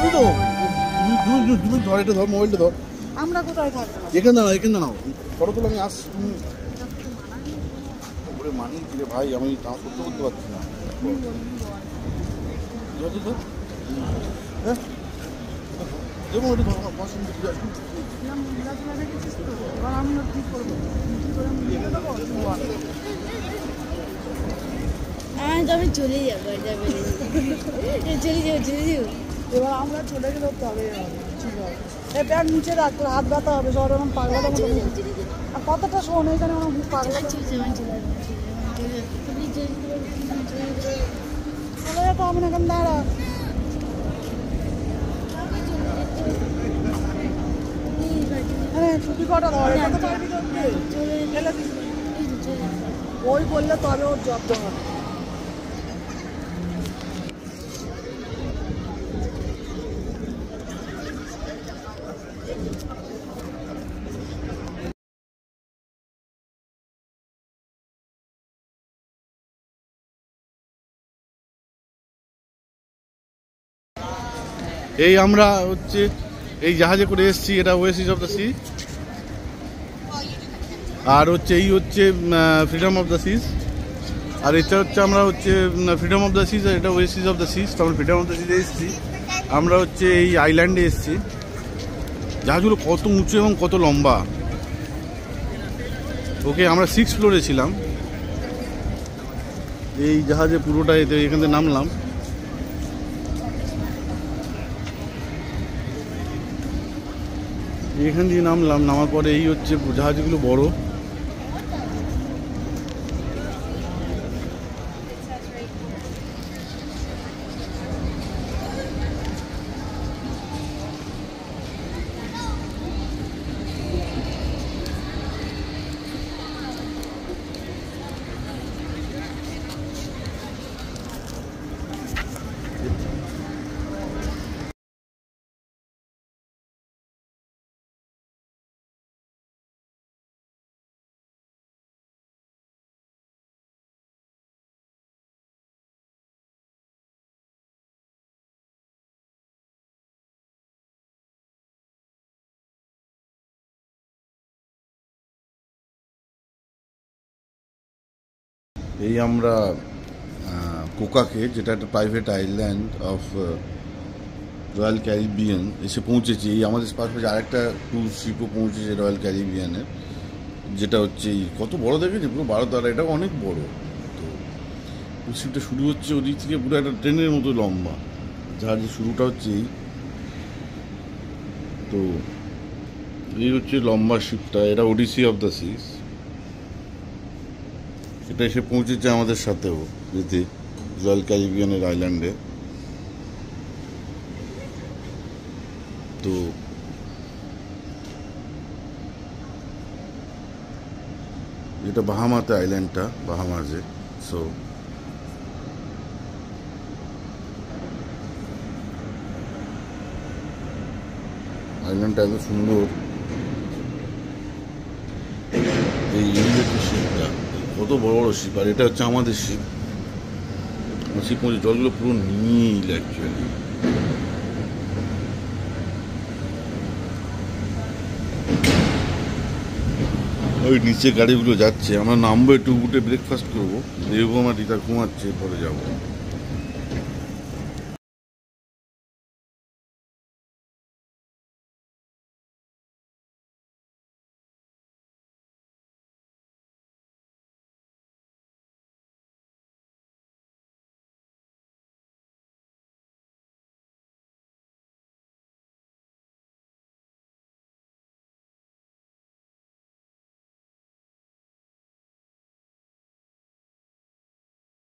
তুমি ধর, এটা ধর, মোবাইলটা ধর। আমরা কোথায় থাকবো? এখানে দাঁড়াও, এখানে দাঁড়াও, ফটো তুলে আমি আসছি। তুমি মানি কিরে ভাই, আমি তা সহ্য করতে পারছি না। হ্যাঁ যেমন ওটা ধর, আমার পছন্দ কি আসুন। আমি ঠিক করবো, আমি চলে যাবো, চলে যাবো। এবার আমরা চলে গেলে তবে ঠিক হবে। এই প্যান্ট নিচে রাখলে হাত ব্যথা হবে, সব এরকম পাগলাটা মতো। আর কতটা শোন, এখানে আমার পাগলা চলে যেতে হবে না, কেন দাঁড়া। হ্যাঁ ছুটি কটা ধরে ওই বললে তবে ওর জব্দ হবে। এই আমরা হচ্ছে এই জাহাজে করে এসেছি, এটা ওয়েসিস অফ দ্য সি। আর হচ্ছে এই হচ্ছে ফ্রিডম অফ দ্য সিজ। আর এটা হচ্ছে আমরা হচ্ছে ফ্রিডম অফ দ্য সিজ, আর এটা ওয়েসিস অফ দ্য সিজ। তো আমরা ফ্রিডম অফ দ্য সিজে এসেছি। আমরা হচ্ছে এই আইল্যান্ডে এসেছি। জাহাজগুলো কত উঁচু এবং কত লম্বা। ওকে, আমরা 6th ফ্লোরে ছিলাম। এই জাহাজে পুরোটা এতে এখান থেকে নামলাম। এখান দিয়ে নামলাম, নামার পরে এই হচ্ছে জাহাজগুলো বড়। এই আমরা কোকাকে, যেটা একটা private island of royal Caribbean, এসে পৌঁছেছি। এই আমাদের পাশাপাশি আরেকটা ক্রুজ শিপও পৌঁছেছে রয়্যাল ক্যারিবিয়ানের, যেটা হচ্ছে এই কত বড় দেখেছি, পুরো 12 তারা, এটা অনেক বড়। তো ক্রুজ শিপটা শুরু হচ্ছে ওদিক থেকে, পুরো একটা ট্রেনের মতো লম্বা। জাহাজের শুরুটা হচ্ছে এই। তো এই হচ্ছে লম্বা শিপটা, এটা ওডিসি অফ দ্য সিজ। এটা এসে পৌঁছেছে আমাদের সাথেও যেতে রয়্যাল ক্যারিবিয়ানের আইল্যান্ডে। তো এটা বাহামাতে আইল্যান্ডটা, বাহামাজে। সো আইল্যান্ডটা এত সুন্দর। এই হচ্ছে শিপটা, কত বড় বড় শিপ। আর এটা হচ্ছে আমাদের শিপ। শিপ মধ্যে জলগুলো পুরো নীল অ্যাকচুয়ালি। ওই নিচে গাড়িগুলো যাচ্ছে, আমরা নামবো, একটু উঠে ব্রেকফাস্ট করবো। দেবকুমার টিতা ঘুমাচ্ছে, পরে যাবো।